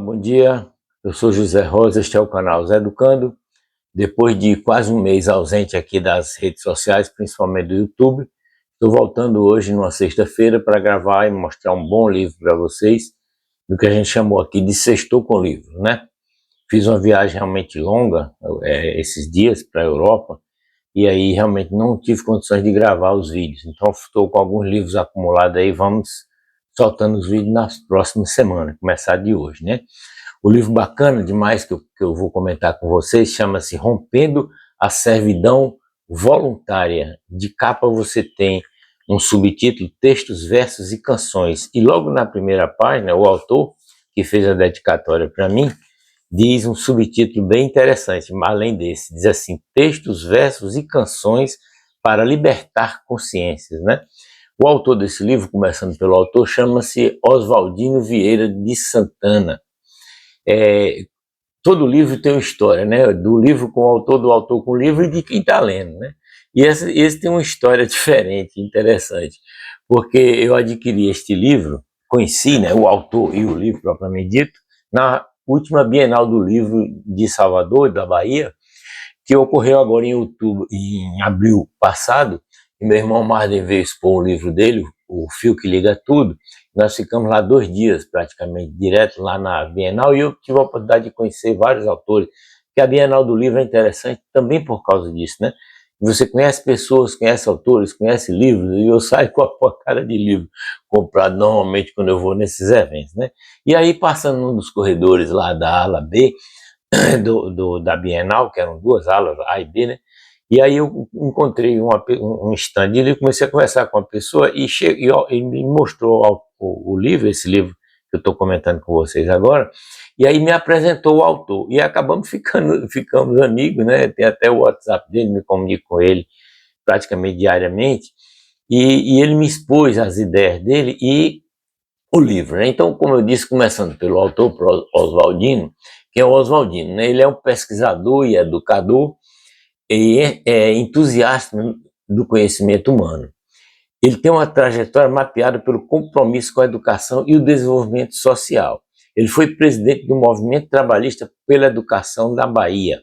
bom dia. Eu sou José Rosa, este é o canal Zé Educando. Depois de quase um mês ausente aqui das redes sociais, principalmente do YouTube, estou voltando hoje, numa sexta-feira, para gravar e mostrar um bom livro para vocês, do que a gente chamou aqui de Sextou com Livro, né? Fiz uma viagem realmente longa, esses dias, para a Europa, e aí realmente não tive condições de gravar os vídeos. Então estou com alguns livros acumulados aí, vamos soltando os vídeos nas próximas semanas, começar de hoje, né? O livro bacana demais que eu vou comentar com vocês chama-se Rompendo a Servidão Voluntária. De capa você tem um subtítulo, Textos, Versos e Canções. E logo na primeira página, o autor, que fez a dedicatória para mim, diz um subtítulo bem interessante, além desse, diz assim, Textos, Versos e Canções para Libertar Consciências, né? O autor desse livro, começando pelo autor, chama-se Oswaldino Vieira de Santana. Todo livro tem uma história, né? Do livro com o autor, do autor com o livro e de quem está lendo, né? E esse tem uma história diferente, interessante, porque eu adquiri este livro, conheci, né, o autor e o livro propriamente dito, na última Bienal do Livro de Salvador, da Bahia, que ocorreu agora em abril passado, e meu irmão Marden veio expor o livro dele, O Fio que Liga Tudo. Nós ficamos lá 2 dias praticamente, direto lá na Bienal, e eu tive a oportunidade de conhecer vários autores, que a Bienal do Livro é interessante também por causa disso, né? Você conhece pessoas, conhece autores, conhece livros, e eu saio com a porcada de livro comprado normalmente quando eu vou nesses eventos, né? E aí, passando num dos corredores lá da ala B, da Bienal, que eram 2 alas, A e B, né? E aí eu encontrei um stand e comecei a conversar com a pessoa e ele me mostrou o livro, esse livro que eu estou comentando com vocês agora, e aí me apresentou o autor. E acabamos ficamos amigos, né? Tem até o WhatsApp dele, me comunico com ele praticamente diariamente, e ele me expôs as ideias dele e o livro, né? Então, como eu disse, começando pelo autor, Oswaldino, que é o Oswaldino, né? Ele é um pesquisador e educador, e é entusiasta do conhecimento humano. Ele tem uma trajetória mapeada pelo compromisso com a educação e o desenvolvimento social. Ele foi presidente do Movimento Trabalhista pela Educação da Bahia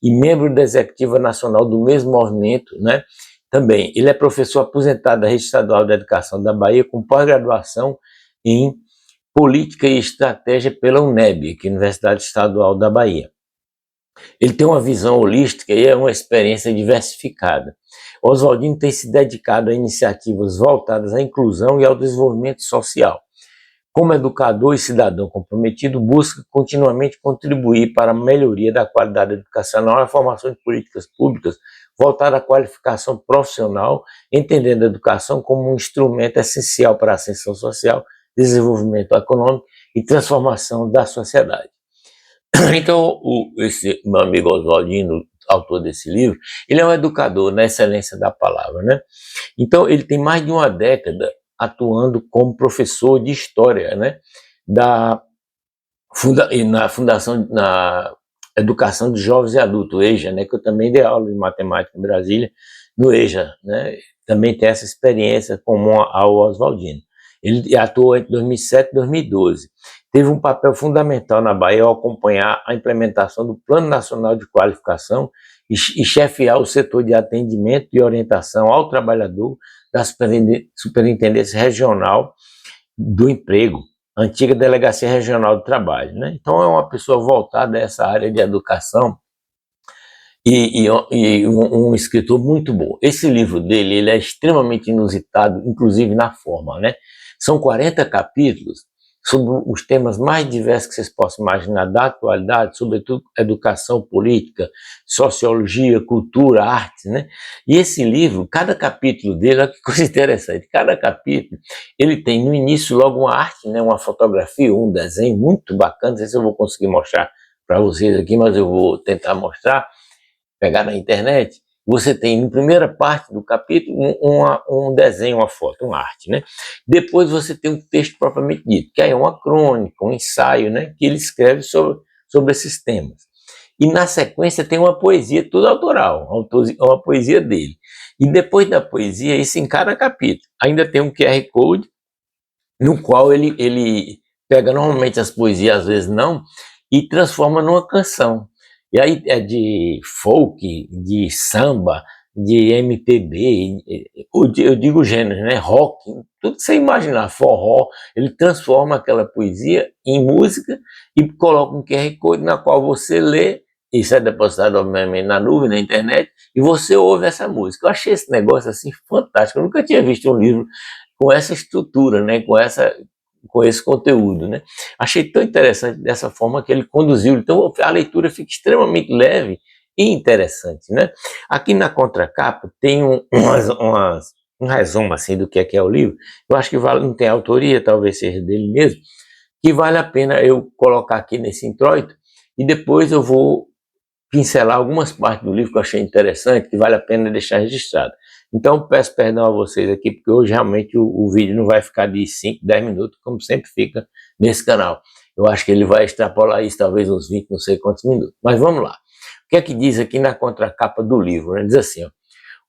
e membro da Executiva Nacional do mesmo movimento, né? Também, ele é professor aposentado da Rede Estadual da Educação da Bahia com pós-graduação em Política e Estratégia pela UNEB, que é a Universidade Estadual da Bahia. Ele tem uma visão holística e é uma experiência diversificada. Oswaldino tem se dedicado a iniciativas voltadas à inclusão e ao desenvolvimento social. Como educador e cidadão comprometido, busca continuamente contribuir para a melhoria da qualidade educacional e a formação de políticas públicas voltada à qualificação profissional, entendendo a educação como um instrumento essencial para a ascensão social, desenvolvimento econômico e transformação da sociedade. Então, esse meu amigo Oswaldino, autor desse livro, ele é um educador na excelência da palavra, né? Então, ele tem mais de uma década atuando como professor de história, né? Na educação de jovens e adultos, o EJA, né? Que eu também dei aula de matemática em Brasília, no EJA, né? Também tem essa experiência comum ao Oswaldino. Ele atuou entre 2007 e 2012. Teve um papel fundamental na Bahia ao acompanhar a implementação do Plano Nacional de Qualificação e chefiar o setor de atendimento e orientação ao trabalhador da Superintendência Regional do Emprego, antiga Delegacia Regional do Trabalho, né? Então é uma pessoa voltada a essa área de educação e um escritor muito bom. Esse livro dele, ele é extremamente inusitado, inclusive na forma, né? São 40 capítulos sobre os temas mais diversos que vocês possam imaginar da atualidade, sobretudo educação, política, sociologia, cultura, arte, né? E esse livro, cada capítulo dele, olha que coisa interessante, cada capítulo, ele tem no início logo uma arte, né? Uma fotografia, um desenho muito bacana, não sei se eu vou conseguir mostrar para vocês aqui, mas eu vou tentar mostrar, pegar na internet. Você tem, na primeira parte do capítulo, um desenho, uma foto, uma arte, né? Depois você tem um texto propriamente dito, que aí é uma crônica, um ensaio, né? Que ele escreve sobre esses temas. E na sequência tem uma poesia toda autoral, uma poesia dele. E depois da poesia, isso em cada capítulo. Ainda tem um QR Code, no qual ele pega normalmente as poesias, às vezes não, e transforma numa canção. E aí é de folk, de samba, de MPB, eu digo gênero, né? Rock, tudo que você imaginar, forró, ele transforma aquela poesia em música e coloca um QR Code na qual você lê, isso é depositado obviamente na nuvem, na internet, e você ouve essa música. Eu achei esse negócio assim fantástico, eu nunca tinha visto um livro com essa estrutura, né? Com esse conteúdo, né? Achei tão interessante dessa forma que ele conduziu, então a leitura fica extremamente leve e interessante, né? Aqui na contracapa tem um resumo assim do que é o livro. Eu acho que vale, não tem autoria, talvez seja dele mesmo, que vale a pena eu colocar aqui nesse introito e depois eu vou pincelar algumas partes do livro que eu achei interessante, que vale a pena deixar registrado. Então peço perdão a vocês aqui, porque hoje realmente o vídeo não vai ficar de 5, 10 minutos, como sempre fica nesse canal. Eu acho que ele vai extrapolar isso, talvez uns 20, não sei quantos minutos. Mas vamos lá. O que é que diz aqui na contracapa do livro? Né? Diz assim, ó,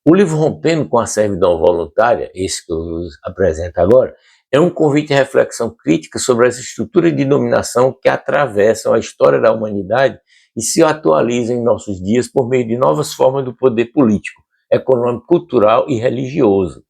o livro Rompendo com a Servidão Voluntária, esse que eu apresento agora, é um convite à reflexão crítica sobre as estruturas de dominação que atravessam a história da humanidade e se atualizam em nossos dias por meio de novas formas do poder político, econômico, cultural e religioso.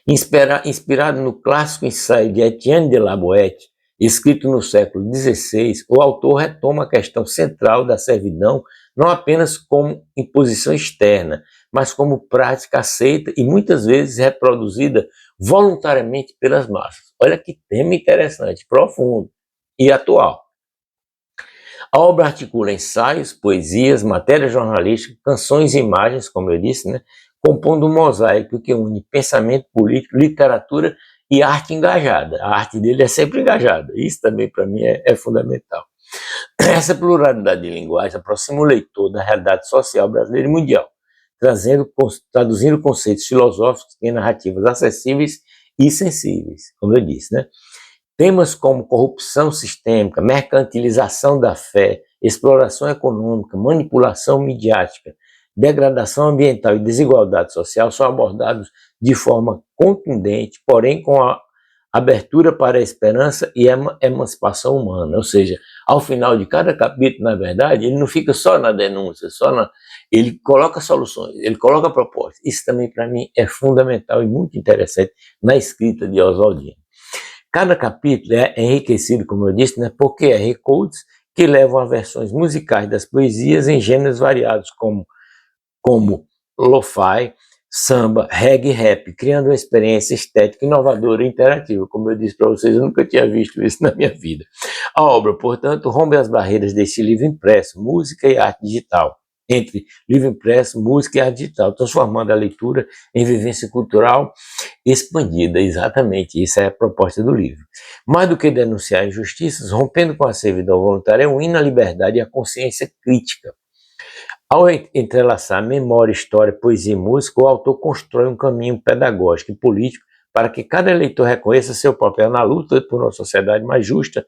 Inspirado no clássico ensaio de Etienne de la Boétie, escrito no século XVI, o autor retoma a questão central da servidão não apenas como imposição externa, mas como prática aceita e muitas vezes reproduzida voluntariamente pelas massas. Olha que tema interessante, profundo e atual. A obra articula ensaios, poesias, matéria jornalística, canções e imagens, como eu disse, né, compondo um mosaico que une pensamento político, literatura e arte engajada. A arte dele é sempre engajada. Isso também, para mim, é fundamental. Essa pluralidade de linguagem aproxima o leitor da realidade social brasileira e mundial, traduzindo conceitos filosóficos em narrativas acessíveis e sensíveis, como eu disse, né? Temas como corrupção sistêmica, mercantilização da fé, exploração econômica, manipulação midiática, degradação ambiental e desigualdade social são abordados de forma contundente, porém com a abertura para a esperança e a emancipação humana. Ou seja, ao final de cada capítulo, na verdade, ele não fica só na denúncia, ele coloca soluções, ele coloca propostas. Isso também, para mim, é fundamental e muito interessante na escrita de Oswaldino. Cada capítulo é enriquecido, como eu disse, né, por QR codes que levam a versões musicais das poesias em gêneros variados, como lo-fi, samba, reggae, rap, criando uma experiência estética inovadora e interativa. Como eu disse para vocês, eu nunca tinha visto isso na minha vida. A obra, portanto, rompe as barreiras desse livro impresso, música e arte digital, entre livro impresso, música e arte digital, transformando a leitura em vivência cultural expandida. Exatamente, isso é a proposta do livro. Mais do que denunciar injustiças, rompendo com a servidão voluntária é um hino à liberdade e à consciência crítica. Ao entrelaçar memória, história, poesia e música, o autor constrói um caminho pedagógico e político para que cada leitor reconheça seu papel na luta por uma sociedade mais justa,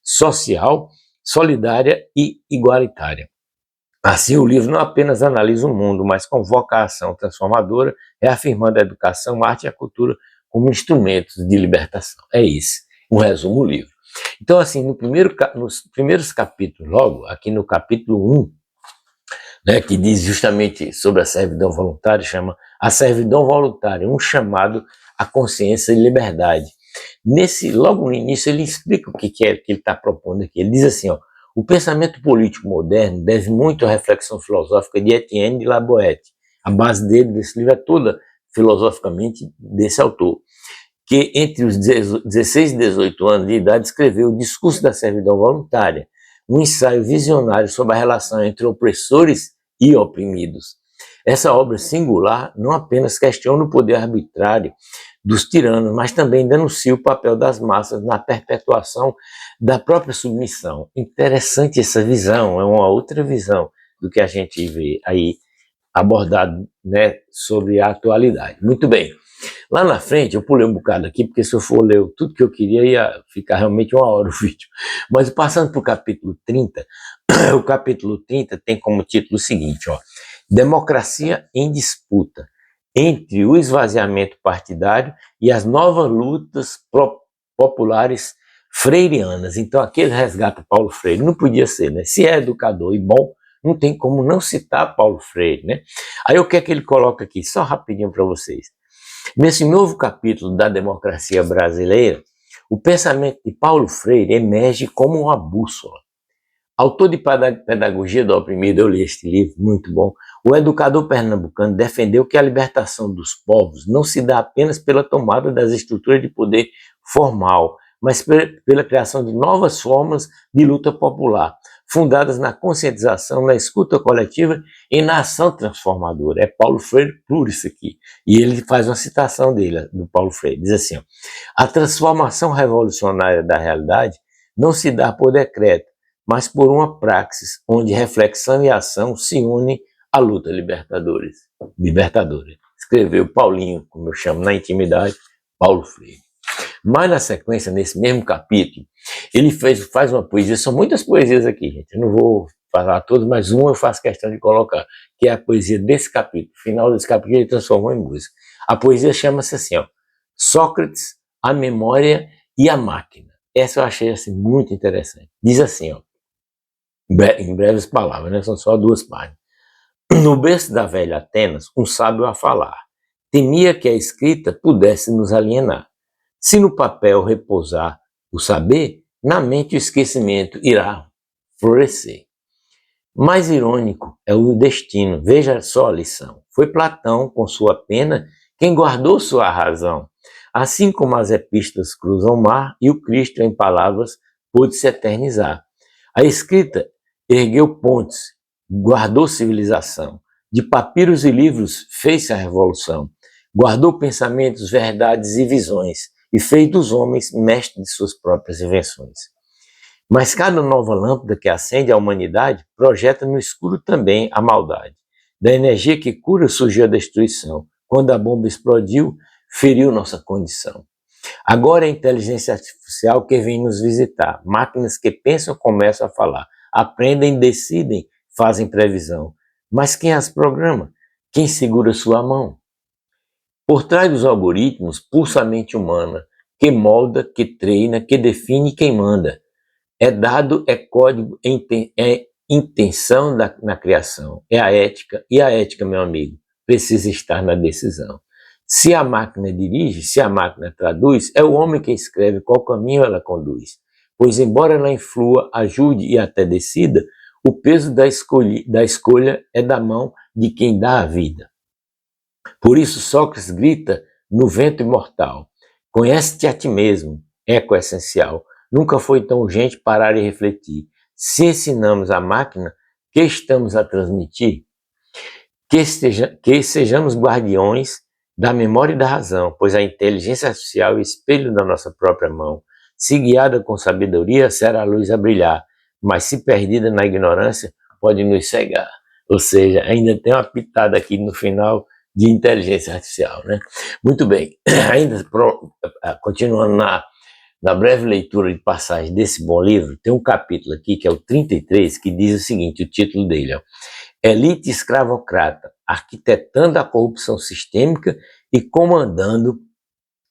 social, solidária e igualitária. Assim, o livro não apenas analisa o mundo, mas convoca a ação transformadora, reafirmando a educação, a arte e a cultura como instrumentos de libertação. É esse um resumo do livro. Então, assim, nos primeiros capítulos, logo, aqui no capítulo 1, né, que diz justamente sobre a servidão voluntária, chama A Servidão Voluntária, um chamado à consciência e liberdade. Logo no início, ele explica o que é que ele está propondo aqui. Ele diz assim, ó, o pensamento político moderno deve muito à reflexão filosófica de Etienne de la Boétie. A base desse livro é toda filosoficamente desse autor, que entre os 16 e 18 anos de idade escreveu o Discurso da Servidão Voluntária, um ensaio visionário sobre a relação entre opressores e oprimidos. Essa obra singular não apenas questiona o poder arbitrário dos tiranos, mas também denuncia o papel das massas na perpetuação da própria submissão. Interessante essa visão, é uma outra visão do que a gente vê aí abordado, né, sobre a atualidade. Muito bem. Lá na frente, eu pulei um bocado aqui, porque se eu for ler tudo que eu queria, ia ficar realmente 1 hora o vídeo. Mas passando para o capítulo 30, o capítulo 30 tem como título o seguinte, ó, Democracia em disputa, entre o esvaziamento partidário e as novas lutas populares freirianas. Então aqui ele resgata Paulo Freire, não podia ser, né? Se é educador e bom, não tem como não citar Paulo Freire, né? Aí o que é que ele coloca aqui, só rapidinho para vocês. Nesse novo capítulo da democracia brasileira, o pensamento de Paulo Freire emerge como uma bússola. Autor de Pedagogia do Oprimido, eu li este livro, muito bom. O educador pernambucano defendeu que a libertação dos povos não se dá apenas pela tomada das estruturas de poder formal, mas pela criação de novas formas de luta popular, fundadas na conscientização, na escuta coletiva e na ação transformadora. É Paulo Freire puro isso aqui. E ele faz uma citação dele, do Paulo Freire, diz assim, ó, a transformação revolucionária da realidade não se dá por decreto, mas por uma praxis onde reflexão e ação se unem à luta libertadora. Escreveu Paulinho, como eu chamo na intimidade, Paulo Freire. Mas na sequência, nesse mesmo capítulo, ele faz uma poesia, são muitas poesias aqui, gente, eu não vou falar todas, mas uma eu faço questão de colocar, que é a poesia desse capítulo, o final desse capítulo ele transformou em música. A poesia chama-se assim, ó, Sócrates, a Memória e a Máquina. Essa eu achei assim, muito interessante. Diz assim, ó, em breves palavras, né? São só 2 páginas. No berço da velha Atenas, um sábio a falar, temia que a escrita pudesse nos alienar. Se no papel repousar o saber, na mente o esquecimento irá florescer. Mais irônico é o destino, veja só a lição. Foi Platão, com sua pena, quem guardou sua razão. Assim como as epístolas cruzam o mar e o Cristo, em palavras, pôde se eternizar. A escrita ergueu pontes, guardou civilização. De papiros e livros fez-se a revolução. Guardou pensamentos, verdades e visões e fez dos homens mestres de suas próprias invenções. Mas cada nova lâmpada que acende a humanidade projeta no escuro também a maldade. Da energia que cura surgiu a destruição. Quando a bomba explodiu, feriu nossa condição. Agora é a inteligência artificial que vem nos visitar. Máquinas que pensam começam a falar. Aprendem, decidem, fazem previsão. Mas quem as programa? Quem segura sua mão? Por trás dos algoritmos, pulsa a mente humana, que molda, que treina, que define quem manda. É dado, é código, é intenção na criação. É a ética, e a ética, meu amigo, precisa estar na decisão. Se a máquina dirige, se a máquina traduz, é o homem que escreve qual caminho ela conduz. Pois embora ela influa, ajude e até decida, o peso da escolha é da mão de quem dá a vida. Por isso Sócrates grita no vento imortal, conhece-te a ti mesmo, eco essencial. Nunca foi tão urgente parar e refletir. Se ensinamos a máquina, que estamos a transmitir? Que sejamos guardiões da memória e da razão, pois a inteligência artificial é o espelho da nossa própria mão. Se guiada com sabedoria, será a luz a brilhar, mas se perdida na ignorância, pode nos cegar. Ou seja, ainda tem uma pitada aqui no final de inteligência artificial, né? Muito bem, ainda continuando na breve leitura de passagem desse bom livro, tem um capítulo aqui, que é o 33, que diz o seguinte, o título dele, ó, Elite escravocrata, arquitetando a corrupção sistêmica e comandando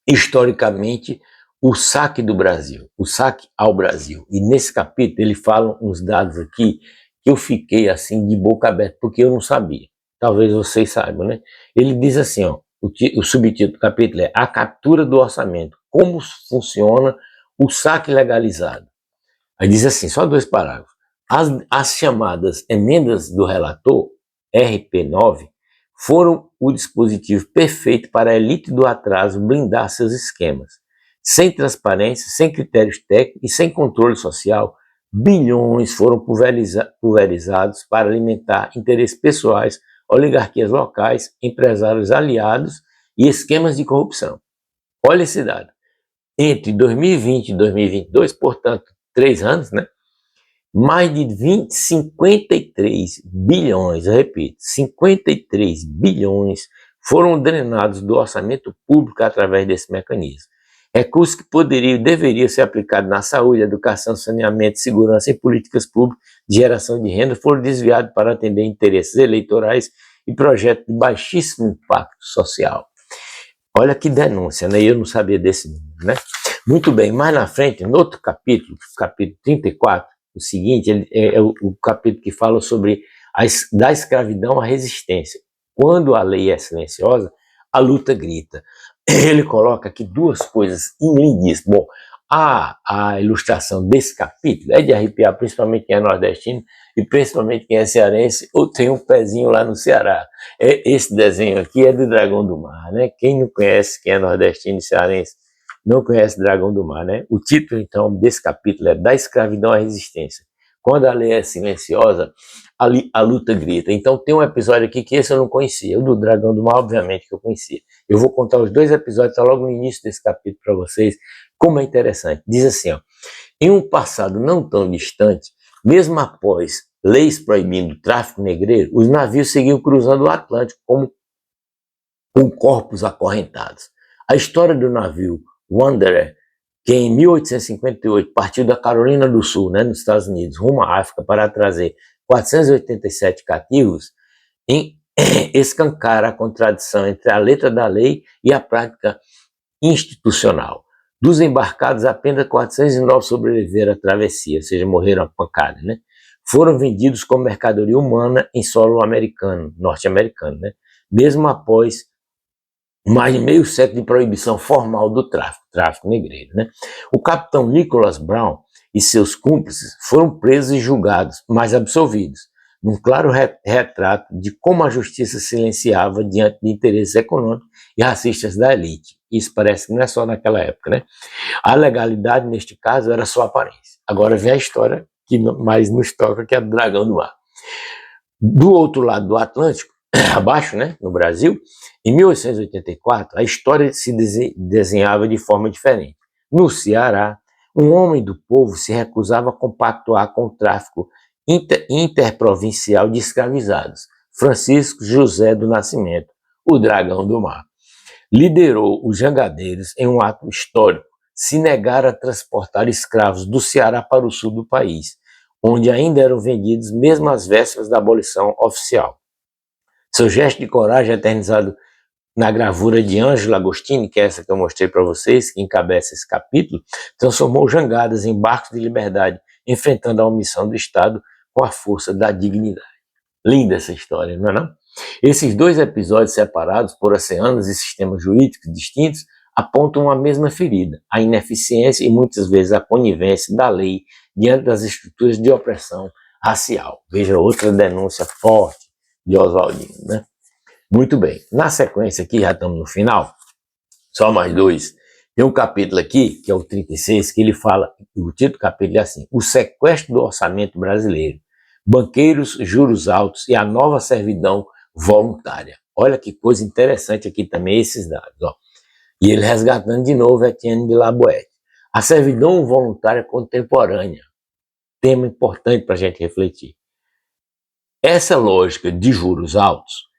historicamente o saque do Brasil, o saque ao Brasil. E nesse capítulo ele fala uns dados aqui que eu fiquei assim de boca aberta, porque eu não sabia. Talvez vocês saibam, né? Ele diz assim, ó, o subtítulo do capítulo é A Captura do Orçamento, como funciona o saque legalizado. Aí diz assim, só 2 parágrafos. As chamadas emendas do relator, RP9, foram o dispositivo perfeito para a elite do atraso blindar seus esquemas. Sem transparência, sem critérios técnicos e sem controle social, bilhões foram pulverizados para alimentar interesses pessoais, oligarquias locais, empresários aliados e esquemas de corrupção. Olha esse dado. Entre 2020 e 2022, portanto, 3 anos, né? Mais de 53 bilhões, eu repito, 53 bilhões foram drenados do orçamento público através desse mecanismo. Recursos que poderiam e deveriam ser aplicados na saúde, educação, saneamento, segurança e políticas públicas de geração de renda foram desviados para atender interesses eleitorais e projetos de baixíssimo impacto social. Olha que denúncia, né? Eu não sabia desse número, né? Muito bem, mais na frente, no outro capítulo, capítulo 34, o seguinte, é o capítulo que fala sobre da escravidão à resistência. Quando a lei é silenciosa, a luta grita. Ele coloca aqui duas coisas lindíssimas. Bom, a ilustração desse capítulo é de arrepiar, principalmente quem é nordestino e principalmente quem é cearense ou tem um pezinho lá no Ceará. Esse desenho aqui é do Dragão do Mar, né? Quem não conhece, quem é nordestino e cearense, não conhece Dragão do Mar, né? O título, então, desse capítulo é Da Escravidão à Resistência. Quando a lei é silenciosa, a luta grita. Então tem um episódio aqui que esse eu não conhecia, o do Dragão do Mar, obviamente que eu conhecia. Eu vou contar os dois episódios, tá logo no início desse capítulo para vocês, como é interessante. Diz assim, ó, em um passado não tão distante, mesmo após leis proibindo o tráfico negreiro, os navios seguiam cruzando o Atlântico como com corpos acorrentados. A história do navio Wanderer, que em 1858 partiu da Carolina do Sul, né, nos Estados Unidos, rumo à África para trazer 487 cativos, escancara a contradição entre a letra da lei e a prática institucional. Dos embarcados, apenas 409 sobreviveram à travessia, ou seja, morreram a pancada, né? Foram vendidos como mercadoria humana em solo americano, norte-americano, né? Mesmo após mais de meio século de proibição formal do tráfico negreiro, né? O capitão Nicholas Brown e seus cúmplices foram presos e julgados, mas absolvidos, num claro retrato de como a justiça silenciava diante de interesses econômicos e racistas da elite. Isso parece que não é só naquela época, né? A legalidade, neste caso, era só aparência. Agora vem a história que mais nos toca, que é do Dragão do Mar. Do outro lado do Atlântico, abaixo, né, no Brasil, em 1884, a história se desenhava de forma diferente. No Ceará, um homem do povo se recusava a compactuar com o tráfico interprovincial de escravizados, Francisco José do Nascimento, o Dragão do Mar. Liderou os jangadeiros em um ato histórico, se negaram a transportar escravos do Ceará para o sul do país, onde ainda eram vendidos mesmo às vésperas da abolição oficial. Seu gesto de coragem, eternizado na gravura de Ângelo Agostini, que é essa que eu mostrei para vocês, que encabeça esse capítulo, transformou jangadas em barcos de liberdade, enfrentando a omissão do Estado com a força da dignidade. Linda essa história, não é não? Esses dois episódios separados por oceanos e sistemas jurídicos distintos apontam a mesma ferida, a ineficiência e muitas vezes a conivência da lei diante das estruturas de opressão racial. Veja outra denúncia forte de Oswaldino, né? Muito bem, na sequência aqui, já estamos no final, só mais dois. Tem um capítulo aqui, que é o 36, que ele fala, o título do capítulo é assim: o sequestro do orçamento brasileiro, banqueiros, juros altos e a nova servidão voluntária. Olha que coisa interessante aqui também esses dados, ó. E ele resgatando de novo Etienne de La Boétie. A servidão voluntária contemporânea, tema importante para a gente refletir. Essa lógica de juros altos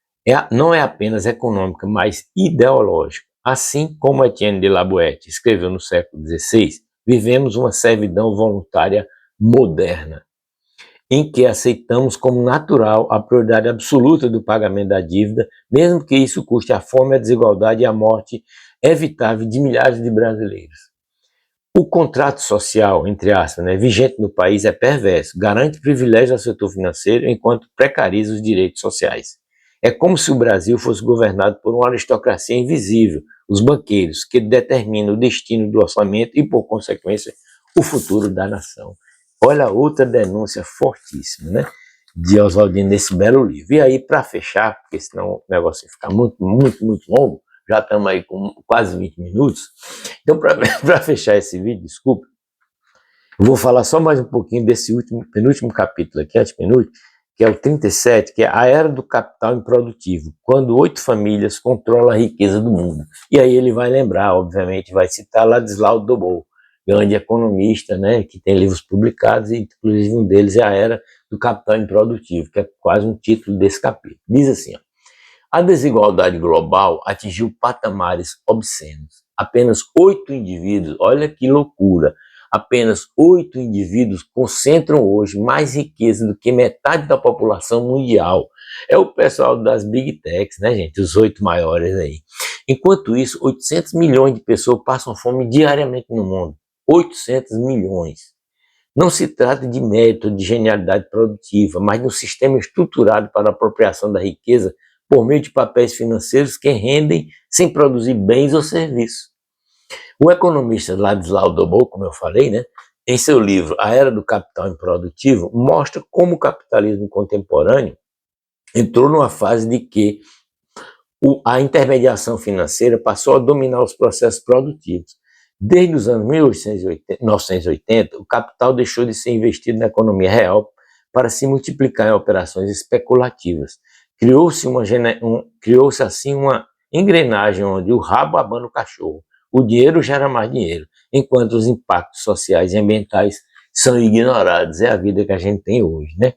não é apenas econômica, mas ideológica. Assim como Etienne de La Boétie escreveu no século XVI, vivemos uma servidão voluntária moderna, em que aceitamos como natural a prioridade absoluta do pagamento da dívida, mesmo que isso custe a fome, a desigualdade e a morte evitável de milhares de brasileiros. O contrato social, entre aspas, vigente no país é perverso, garante privilégios ao setor financeiro enquanto precariza os direitos sociais. É como se o Brasil fosse governado por uma aristocracia invisível, os banqueiros, que determinam o destino do orçamento e, por consequência, o futuro da nação. Olha outra denúncia fortíssima, né, de Oswaldino nesse belo livro. E aí, para fechar, porque senão o negócio vai ficar muito, muito, muito longo, já estamos aí com quase 20 minutos. Então, para fechar esse vídeo, desculpa, eu vou falar só mais um pouquinho desse penúltimo capítulo aqui, antepenúltimo, que é o 37, que é a era do capital improdutivo, quando 8 famílias controlam a riqueza do mundo. E aí ele vai lembrar, obviamente, vai citar Ladislau Dobol, grande economista, né, que tem livros publicados, e inclusive um deles é a era do capital improdutivo, que é quase um título desse capítulo. Diz assim, ó: a desigualdade global atingiu patamares obscenos. Apenas 8 indivíduos, olha que loucura, apenas 8 indivíduos concentram hoje mais riqueza do que metade da população mundial. É o pessoal das Big Techs, né, gente? Os 8 maiores aí. Enquanto isso, 800 milhões de pessoas passam fome diariamente no mundo. 800 milhões. Não se trata de mérito, de genialidade produtiva, mas de um sistema estruturado para a apropriação da riqueza por meio de papéis financeiros que rendem sem produzir bens ou serviços. O economista Ladislau Dobot, como eu falei, né, em seu livro A Era do Capital Improdutivo, mostra como o capitalismo contemporâneo entrou numa fase de que a intermediação financeira passou a dominar os processos produtivos. Desde os anos 1980, o capital deixou de ser investido na economia real para se multiplicar em operações especulativas. Criou-se assim uma engrenagem onde o rabo abana o cachorro. O dinheiro gera mais dinheiro, enquanto os impactos sociais e ambientais são ignorados. É a vida que a gente tem hoje, né?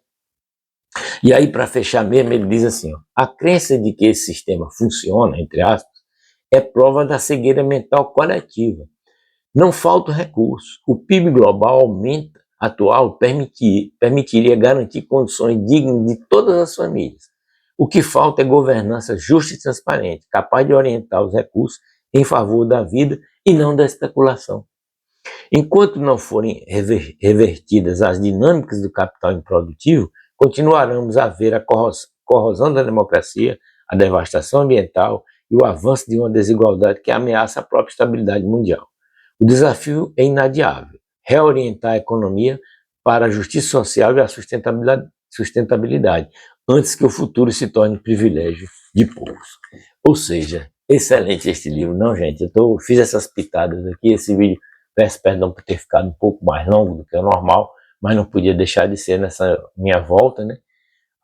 E aí, para fechar mesmo, ele diz assim, ó, a crença de que esse sistema funciona, entre aspas, é prova da cegueira mental coletiva. Não falta recurso. O PIB global atual permitiria garantir condições dignas de todas as famílias. O que falta é governança justa e transparente, capaz de orientar os recursos em favor da vida e não da especulação. Enquanto não forem revertidas as dinâmicas do capital improdutivo, continuaremos a ver a corrosão da democracia, a devastação ambiental e o avanço de uma desigualdade que ameaça a própria estabilidade mundial. O desafio é inadiável: reorientar a economia para a justiça social e a sustentabilidade, antes que o futuro se torne privilégio de poucos. Ou seja, excelente este livro. Não, gente, fiz essas pitadas aqui, esse vídeo, peço perdão por ter ficado um pouco mais longo do que o normal, mas não podia deixar de ser nessa minha volta, né,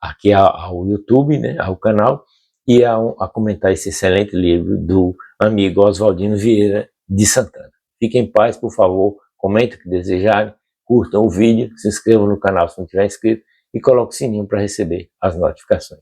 aqui ao YouTube, né, ao canal, e a comentar esse excelente livro do amigo Oswaldino Vieira de Santana. Fiquem em paz, por favor, comentem o que desejarem, curtam o vídeo, se inscrevam no canal se não tiver inscrito e coloquem o sininho para receber as notificações.